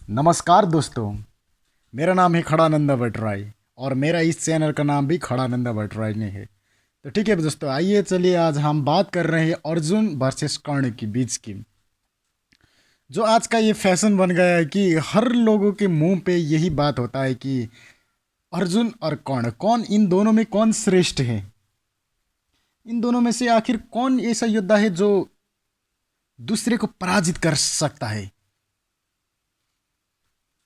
नमस्कार दोस्तों। मेरा नाम है खड़ानंदा भट्टराय और मेरा इस चैनल का नाम भी खड़ानंदा भट्टराय ने है। तो ठीक है दोस्तों, आइए चलिए आज हम बात कर रहे हैं अर्जुन वर्सेस कर्ण के बीच की। जो आज का ये फैशन बन गया है कि हर लोगों के मुंह पे यही बात होता है कि अर्जुन और कर्ण, कौन इन दोनों में कौन श्रेष्ठ है। इन दोनों में से आखिर कौन ऐसा योद्धा है जो दूसरे को पराजित कर सकता है।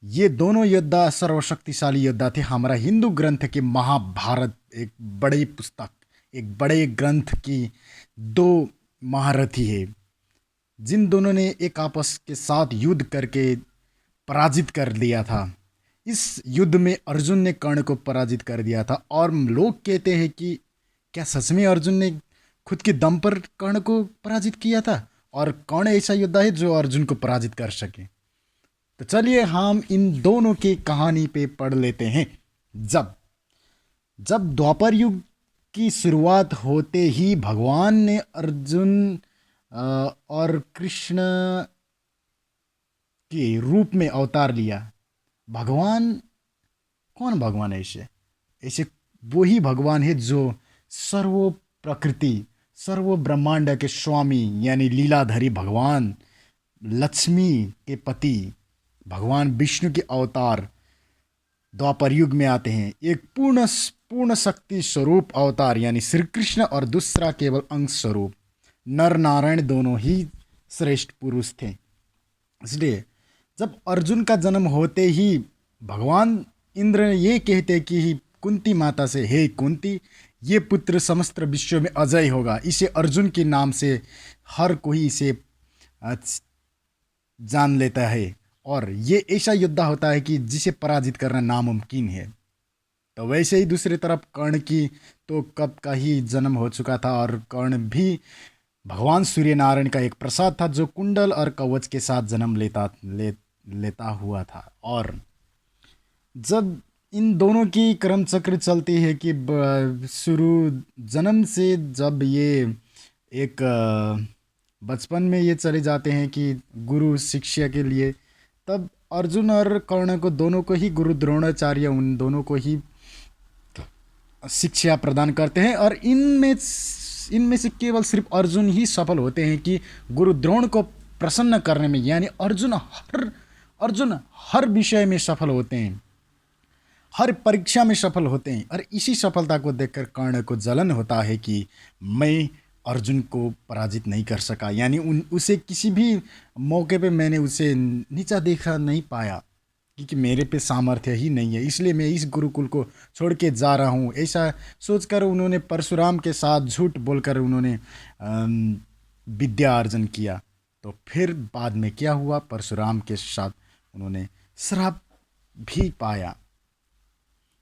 ये दोनों योद्धा सर्वशक्तिशाली योद्धा थे। हमारा हिंदू ग्रंथ के महाभारत एक बड़ी पुस्तक, एक बड़े ग्रंथ की दो महारथी है, जिन दोनों ने एक आपस के साथ युद्ध करके पराजित कर दिया था। इस युद्ध में अर्जुन ने कर्ण को पराजित कर दिया था और लोग कहते हैं कि क्या सच में अर्जुन ने खुद के दम पर कर्ण को पराजित किया था और कर्ण ऐसा योद्धा है जो अर्जुन को पराजित कर सके। तो चलिए हम इन दोनों की कहानी पे पढ़ लेते हैं। जब जब द्वापर युग की शुरुआत होते ही भगवान ने अर्जुन और कृष्ण के रूप में अवतार लिया। भगवान, कौन भगवान है ऐसे? ऐसे वही भगवान है जो सर्व प्रकृति, सर्व ब्रह्मांड के स्वामी यानी लीलाधारी भगवान, लक्ष्मी के पति भगवान विष्णु के अवतार द्वापर युग में आते हैं। एक पूर्ण शक्ति स्वरूप अवतार यानी श्री कृष्ण और दूसरा केवल अंश स्वरूप। नर नारायण दोनों ही श्रेष्ठ पुरुष थे। इसलिए जब अर्जुन का जन्म होते ही भगवान इंद्र ने ये कहते कि कुंती माता से, हे कुंती, ये पुत्र समस्त विश्व में अजय होगा, इसे अर्जुन के नाम से हर कोई इसे जान लेता है और ये ऐसा योद्धा होता है कि जिसे पराजित करना नामुमकिन है। तो वैसे ही दूसरी तरफ कर्ण की तो कब का ही जन्म हो चुका था और कर्ण भी भगवान सूर्य नारायण का एक प्रसाद था जो कुंडल और कवच के साथ जन्म लेता हुआ था। और जब इन दोनों की क्रम चक्र चलती है कि शुरू जन्म से जब ये एक बचपन में ये चले जाते हैं कि गुरु शिष्य के लिए, तब अर्जुन और कर्ण को दोनों को ही गुरु द्रोणाचार्य उन दोनों को ही शिक्षा प्रदान करते हैं। और इनमें से केवल सिर्फ अर्जुन ही सफल होते हैं कि गुरु द्रोण को प्रसन्न करने में, यानी अर्जुन हर विषय में सफल होते हैं, हर परीक्षा में सफल होते हैं। और इसी सफलता को देखकर कर्ण को जलन होता है कि मैं अर्जुन को पराजित नहीं कर सका, यानी उसे किसी भी मौके पे मैंने उसे नीचा देखा नहीं पाया क्योंकि मेरे पे सामर्थ्य ही नहीं है, इसलिए मैं इस गुरुकुल को छोड़ के जा रहा हूँ। ऐसा सोचकर उन्होंने परशुराम के साथ झूठ बोलकर उन्होंने विद्या अर्जन किया। तो फिर बाद में क्या हुआ, परशुराम के साथ उन्होंने श्राप भी पाया।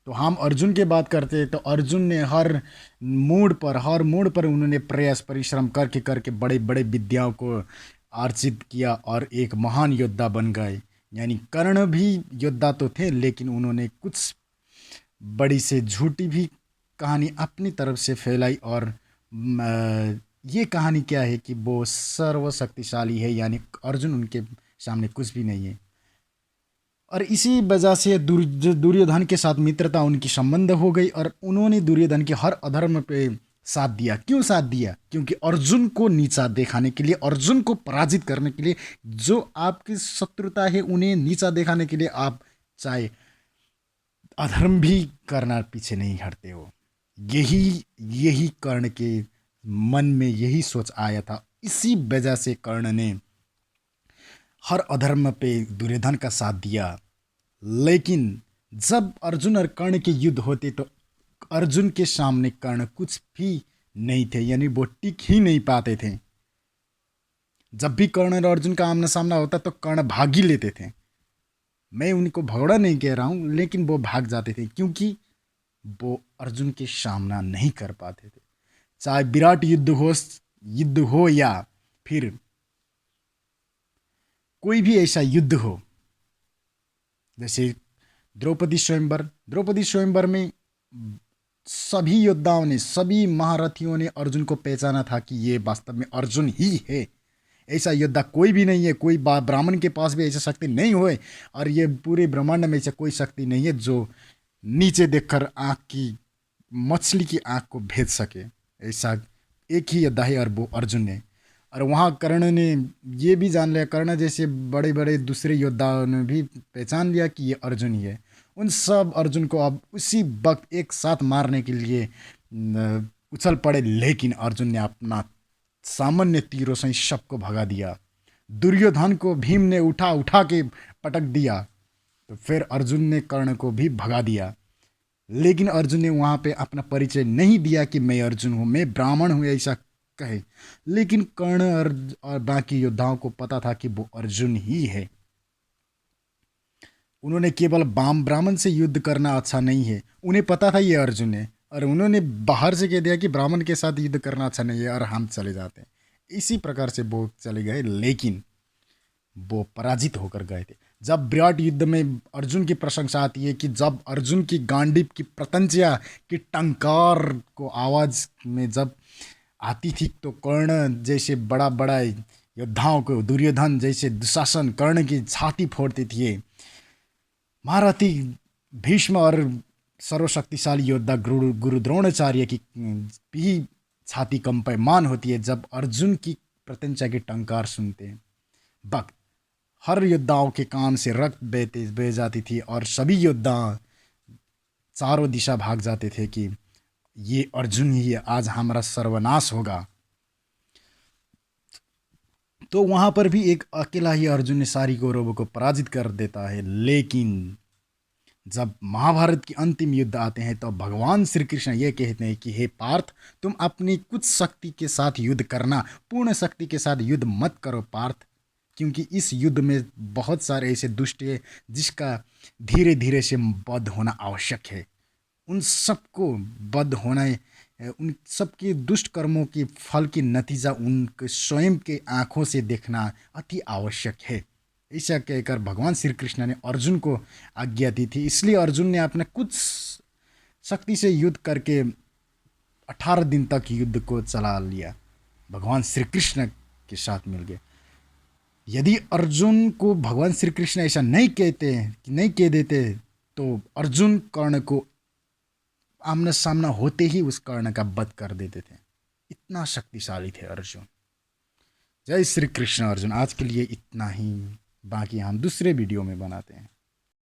तो हम अर्जुन की बात करते हैं तो अर्जुन ने हर मोड़ पर उन्होंने प्रयास परिश्रम करके करके बड़े बड़े विद्याओं को अर्जित किया और एक महान योद्धा बन गए। यानी कर्ण भी योद्धा तो थे, लेकिन उन्होंने कुछ बड़ी से झूठी भी कहानी अपनी तरफ से फैलाई। और ये कहानी क्या है कि वो सर्वशक्तिशाली है, यानी अर्जुन उनके सामने कुछ भी नहीं है। और इसी वजह से दुर्योधन के साथ मित्रता उनकी संबंध हो गई और उन्होंने दुर्योधन के हर अधर्म पे साथ दिया। क्यों साथ दिया? क्योंकि अर्जुन को नीचा दिखाने के लिए, अर्जुन को पराजित करने के लिए, जो आपकी शत्रुता है उन्हें नीचा दिखाने के लिए आप चाहे अधर्म भी करना पीछे नहीं हटते हो। यही यही कर्ण के मन में यही सोच आया था। इसी वजह से कर्ण ने हर अधर्म पे दुर्योधन का साथ दिया। लेकिन जब अर्जुन और कर्ण के युद्ध होते तो अर्जुन के सामने कर्ण कुछ भी नहीं थे, यानी वो टिक ही नहीं पाते थे। जब भी कर्ण और अर्जुन का आमना सामना होता तो कर्ण भाग ही लेते थे। मैं उनको भगड़ा नहीं कह रहा हूँ, लेकिन वो भाग जाते थे क्योंकि वो अर्जुन के सामना नहीं कर पाते थे। चाहे विराट युद्ध हो या फिर कोई भी ऐसा युद्ध हो, जैसे द्रौपदी स्वयंवर में सभी योद्धाओं ने, सभी महारथियों ने अर्जुन को पहचाना था कि ये वास्तव में अर्जुन ही है। ऐसा योद्धा कोई भी नहीं है, कोई ब्राह्मण के पास भी ऐसी शक्ति नहीं होए, और ये पूरे ब्रह्मांड में ऐसा कोई शक्ति नहीं है जो नीचे देखकर आँख की मछली की आँख को भेद सके। ऐसा एक ही योद्धा है और वो अर्जुन है। और वहाँ कर्ण ने ये भी जान लिया, कर्ण जैसे बड़े बड़े दूसरे योद्धाओं ने भी पहचान लिया कि ये अर्जुन ही है। उन सब अर्जुन को अब उसी वक्त एक साथ मारने के लिए उछल पड़े, लेकिन अर्जुन ने अपना सामान्य तीरों से सबको भगा दिया। दुर्योधन को भीम ने उठा उठा के पटक दिया, तो फिर अर्जुन ने कर्ण को भी भगा दिया। लेकिन अर्जुन ने वहाँ पे अपना परिचय नहीं दिया कि मैं अर्जुन हूँ, मैं ब्राह्मण हूँ, ऐसा कहे। लेकिन कर्ण और बाकी योद्धाओं को पता था कि वो अर्जुन ही है। उन्होंने केवल ब्राह्मण से युद्ध करना अच्छा नहीं है, उन्हें पता था ये अर्जुन है, और उन्होंने बाहर से कह दिया कि ब्राह्मण के साथ युद्ध करना अच्छा नहीं है और हम चले जाते हैं। इसी प्रकार से वो चले गए, लेकिन वो पराजित होकर गए थे। जब विराट युद्ध में अर्जुन की प्रशंसा आती है कि जब अर्जुन की गांडीव की प्रतंज्या की टंकार को आवाज में जब आती थी, तो कर्ण जैसे बड़ा बड़ा योद्धाओं को, दुर्योधन जैसे दुशासन कर्ण की छाती फोड़ते थे। महारथी भीष्म और सर्वशक्तिशाली योद्धा गुरु द्रोणाचार्य की भी छाती कंपमान होती है जब अर्जुन की प्रत्यंचा की टंकार सुनते हैं। वक्त हर योद्धाओं के कान से रक्त बह जाती थी और सभी योद्धा चारों दिशा भाग जाते थे कि ये अर्जुन ही है, आज हमारा सर्वनाश होगा। तो वहां पर भी एक अकेला ही अर्जुन ने सारी कौरवों को पराजित कर देता है। लेकिन जब महाभारत की अंतिम युद्ध आते हैं तो भगवान श्री कृष्ण ये कहते हैं कि हे पार्थ, तुम अपनी कुछ शक्ति के साथ युद्ध करना, पूर्ण शक्ति के साथ युद्ध मत करो पार्थ, क्योंकि इस युद्ध में बहुत सारे ऐसे दुष्ट हैं जिसका धीरे धीरे से वध होना आवश्यक है। उन सबको वध होना, उन सबके दुष्ट कर्मों के फल की नतीजा उनके स्वयं के आँखों से देखना अति आवश्यक है। ऐसा कहकर भगवान श्री कृष्ण ने अर्जुन को आज्ञा दी थी। इसलिए अर्जुन ने अपने कुछ शक्ति से युद्ध करके 18 दिन तक युद्ध को चला लिया, भगवान श्री कृष्ण के साथ मिल गए। यदि अर्जुन को भगवान श्री कृष्ण ऐसा नहीं कहते, नहीं कह देते, तो अर्जुन कर्ण को आमना सामना होते ही उस कर्ण का वध कर देते थे। इतना शक्तिशाली थे अर्जुन। जय श्री कृष्ण। अर्जुन, आज के लिए इतना ही, बाकी हम दूसरे वीडियो में बनाते हैं।